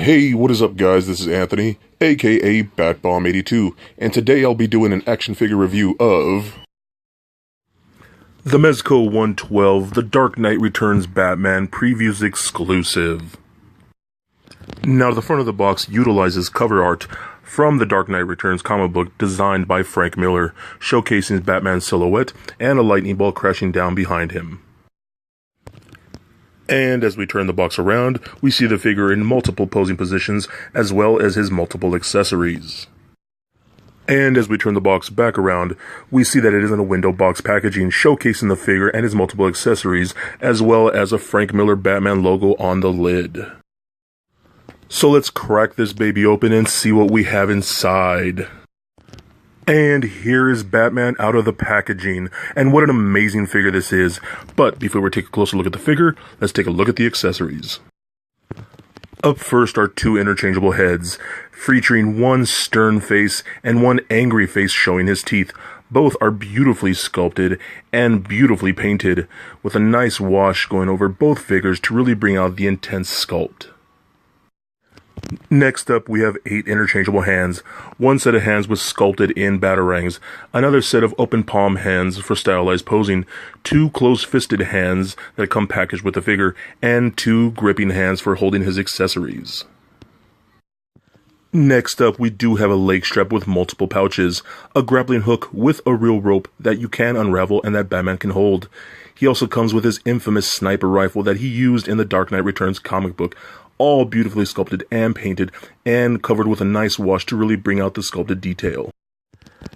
Hey, what is up guys, this is Anthony, aka BatBomb82, and today I'll be doing an action figure review of the Mezco 112, The Dark Knight Returns Batman Previews Exclusive. Now, the front of the box utilizes cover art from the Dark Knight Returns comic book designed by Frank Miller, showcasing Batman's silhouette and a lightning bolt crashing down behind him. And as we turn the box around, we see the figure in multiple posing positions, as well as his multiple accessories. And as we turn the box back around, we see that it is in a window box packaging, showcasing the figure and his multiple accessories, as well as a Frank Miller Batman logo on the lid. So let's crack this baby open and see what we have inside. And here is Batman out of the packaging, and what an amazing figure this is. But before we take a closer look at the figure, let's take a look at the accessories. Up first are two interchangeable heads, featuring one stern face and one angry face showing his teeth. Both are beautifully sculpted and beautifully painted, with a nice wash going over both figures to really bring out the intense sculpt. Next up, we have 8 interchangeable hands. One set of hands was sculpted in batarangs, another set of open palm hands for stylized posing, 2 close-fisted hands that come packaged with the figure, and 2 gripping hands for holding his accessories. Next up, we do have a leg strap with multiple pouches, a grappling hook with a real rope that you can unravel and that Batman can hold. He also comes with his infamous sniper rifle that he used in the Dark Knight Returns comic book, all beautifully sculpted and painted and covered with a nice wash to really bring out the sculpted detail.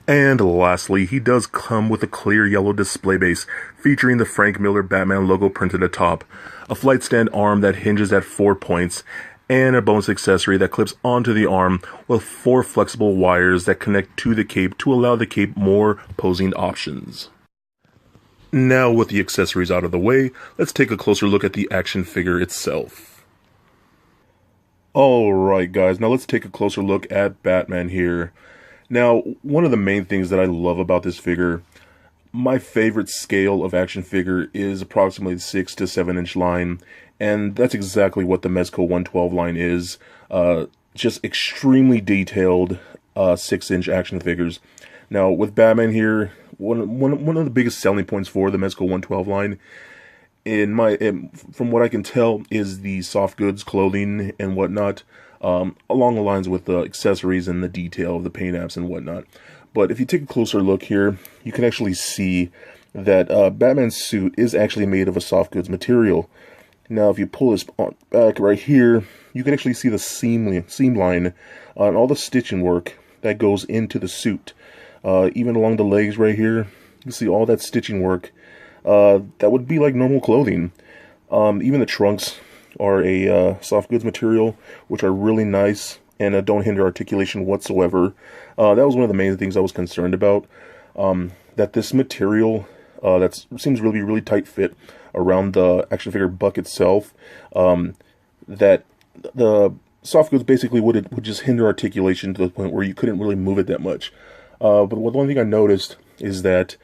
And lastly, he does come with a clear yellow display base featuring the Frank Miller Batman logo printed atop, a flight stand arm that hinges at 4 points, and a bonus accessory that clips onto the arm with 4 flexible wires that connect to the cape to allow the cape more posing options. Now, with the accessories out of the way, let's take a closer look at the action figure itself. Alright guys, now let's take a closer look at Batman here. Now, one of the main things that I love about this figure, my favorite scale of action figure is approximately the 6 to 7 inch line, and that's exactly what the Mezco 112 line is. Just extremely detailed 6 inch action figures. Now, with Batman here, one of the biggest selling points for the Mezco 112 line, from what I can tell, is the soft goods clothing and whatnot, along the lines with the accessories and the detail of the paint apps and whatnot. But if you take a closer look here, you can actually see that Batman's suit is actually made of a soft goods material. Now, if you pull this back right here, you can actually see the seam line and all the stitching work that goes into the suit. Even along the legs right here, you can see all that stitching work. That would be like normal clothing. Even the trunks are a soft goods material, which are really nice and don't hinder articulation whatsoever. That was one of the main things I was concerned about. That this material that seems really tight fit around the action figure buck itself. That the soft goods basically would just hinder articulation to the point where you couldn't really move it that much. But the one thing I noticed is that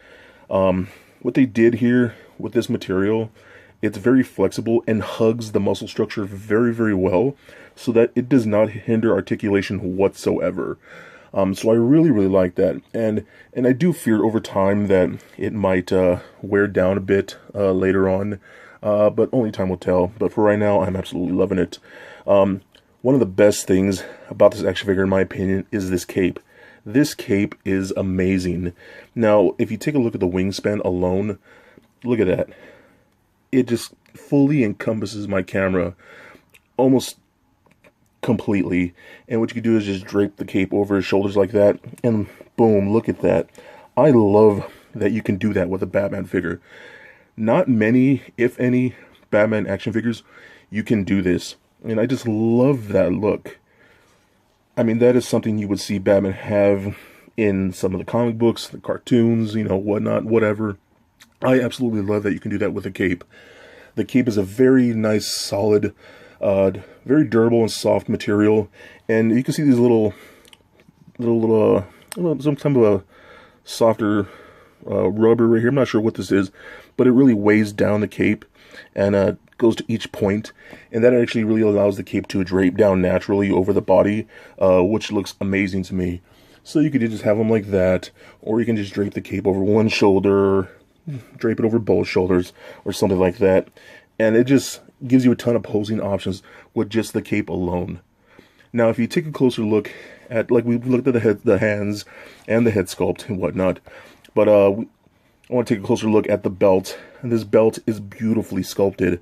what they did here with this material, it's very flexible and hugs the muscle structure very well, so that it does not hinder articulation whatsoever. So I really like that, and I do fear over time that it might wear down a bit later on, but only time will tell. But for right now, I'm absolutely loving it. One of the best things about this action figure, in my opinion, is this cape. This cape is amazing. Now, if you take a look at the wingspan alone, look at that. It just fully encompasses my camera almost completely. And what you can do is just drape the cape over his shoulders like that, and boom, look at that. I love that you can do that with a Batman figure. Not many, if any, Batman action figures you can do this. And I just love that look. I mean, that is something you would see Batman have in some of the comic books, the cartoons, whatnot, whatever. I absolutely love that you can do that with a cape. The cape is a very nice, solid, very durable and soft material. And you can see these little some kind of a softer rubber right here. I'm not sure what this is, but it really weighs down the cape and goes to each point, and that actually really allows the cape to drape down naturally over the body, which looks amazing to me. So you could just have them like that, or you can just drape the cape over one shoulder, drape it over both shoulders, or something like that. And it just gives you a ton of posing options with just the cape alone. Now, if you take a closer look at, like we've looked at the hands and the head sculpt and whatnot, but I want to take a closer look at the belt. And this belt is beautifully sculpted.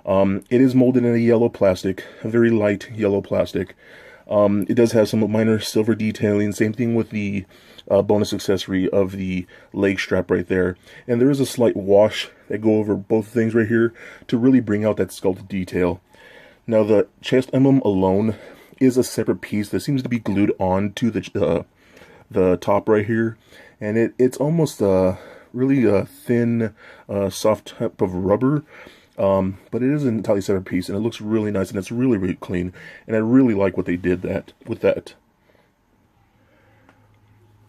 It is molded in a yellow plastic, a very light yellow plastic. It does have some minor silver detailing. Same thing with the bonus accessory of the leg strap right there. And there is a slight wash that go over both things right here to really bring out that sculpted detail. Now, the chest emblem alone is a separate piece that seems to be glued on to the top right here, and it's almost really thin, soft type of rubber, but it is an entirely separate piece, and it looks really nice, and it's really, really clean, and I really like what they did with that.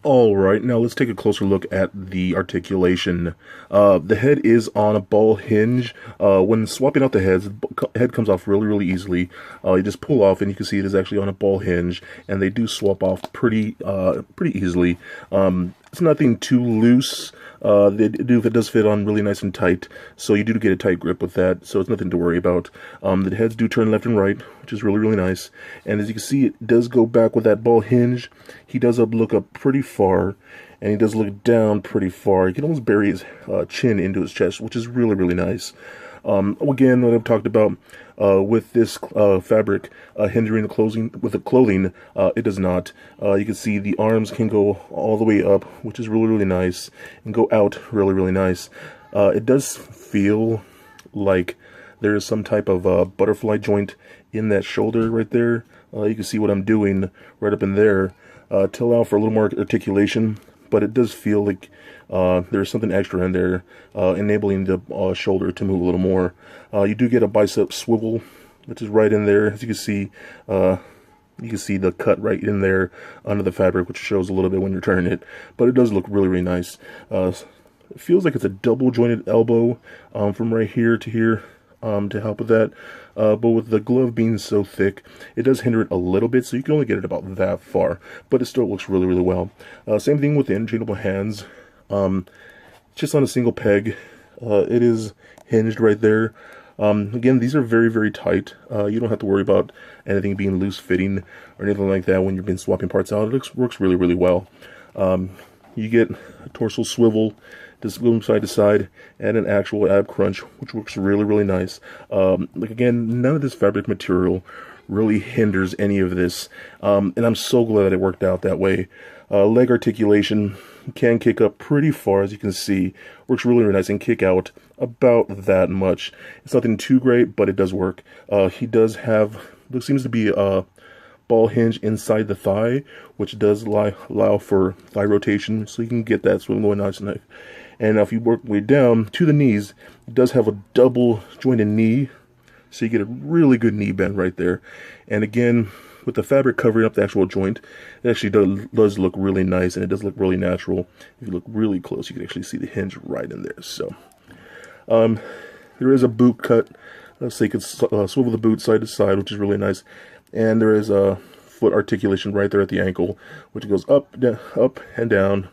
Alright, now let's take a closer look at the articulation. The head is on a ball hinge. When swapping out the heads, the head comes off really, really easily. You just pull off, and you can see it is actually on a ball hinge, and they do swap off pretty easily. It's nothing too loose. It does fit on really nice and tight, so you do get a tight grip with that, so it's nothing to worry about. The heads do turn left and right, which is really, really nice. And as you can see, it does go back with that ball hinge. He does look up pretty far, and he does look down pretty far. He can almost bury his chin into his chest, which is really, really nice. Again, what I've talked about with this fabric hindering the clothing, it does not. You can see the arms can go all the way up, which is really, really nice, and go out really, really nice. It does feel like there is some type of butterfly joint in that shoulder right there. You can see what I'm doing right up in there to allow for a little more articulation, but it does feel like there's something extra in there, enabling the shoulder to move a little more. You do get a bicep swivel, which is right in there. As you can see the cut right in there under the fabric, which shows a little bit when you're turning it, but it does look really, really nice. It feels like it's a double jointed elbow from right here to here to help with that. But with the glove being so thick, it does hinder it a little bit, so you can only get it about that far, but it still looks really, really well. Same thing with the interchangeable hands. Just on a single peg. It is hinged right there. Again, these are very, very tight. You don't have to worry about anything being loose fitting or anything like that when you've been swapping parts out. It works really, really well. You get a torso swivel, just going side to side, and an actual ab crunch, which works really, really nice. Like again, none of this fabric material really hinders any of this, and I'm so glad that it worked out that way. Leg articulation can kick up pretty far, as you can see. Works really, really nice, and kick out about that much. It's nothing too great, but it does work. He does have, there seems to be a ball hinge inside the thigh, which does allow for thigh rotation, so you can get that swing going nice and nice. And if you work way down to the knees, it does have a double jointed knee, so you get a really good knee bend right there. And again, with the fabric covering up the actual joint, it actually does look really nice, and it does look really natural. If you look really close, you can actually see the hinge right in there. So there is a boot cut, so you can swivel the boot side to side, which is really nice. And there is a foot articulation right there at the ankle, which goes up and down,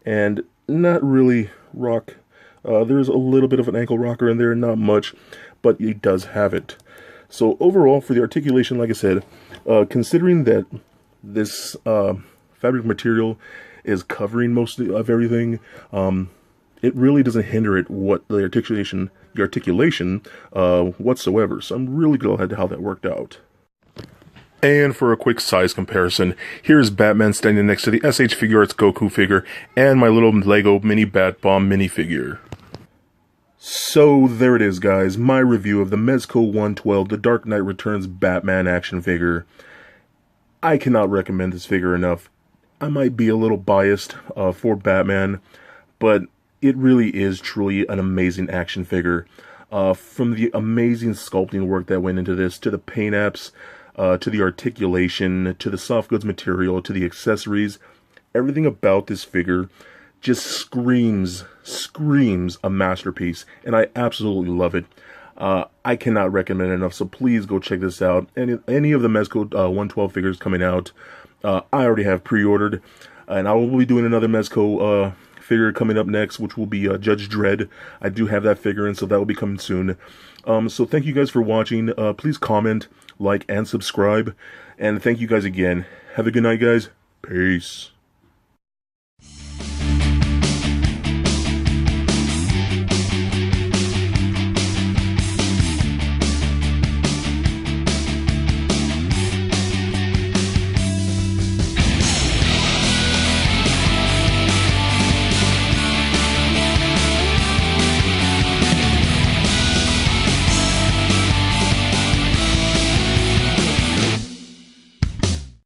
and not really rock. There's a little bit of an ankle rocker in there, not much, but it does have it. So overall, for the articulation, like I said, considering that this fabric material is covering most of everything, it really doesn't hinder it the articulation whatsoever. So I'm really glad how that worked out. And for a quick size comparison, here's Batman standing next to the SH Figuarts Goku figure and my little Lego mini Bat Bomb minifigure. So there it is, guys, my review of the Mezco 112 The Dark Knight Returns Batman action figure. I cannot recommend this figure enough. I might be a little biased for Batman, but it really is truly an amazing action figure. From the amazing sculpting work that went into this, to the paint apps, to the articulation, to the soft goods material, to the accessories, everything about this figure just screams a masterpiece, and I absolutely love it. I cannot recommend enough, so please go check this out. Any of the Mezco 112 figures coming out, I already have pre-ordered, and I will be doing another Mezco figure coming up next, which will be Judge Dredd. I do have that figure in, so that will be coming soon. So thank you guys for watching. Please comment, like, and subscribe. And thank you guys again. Have a good night, guys. Peace.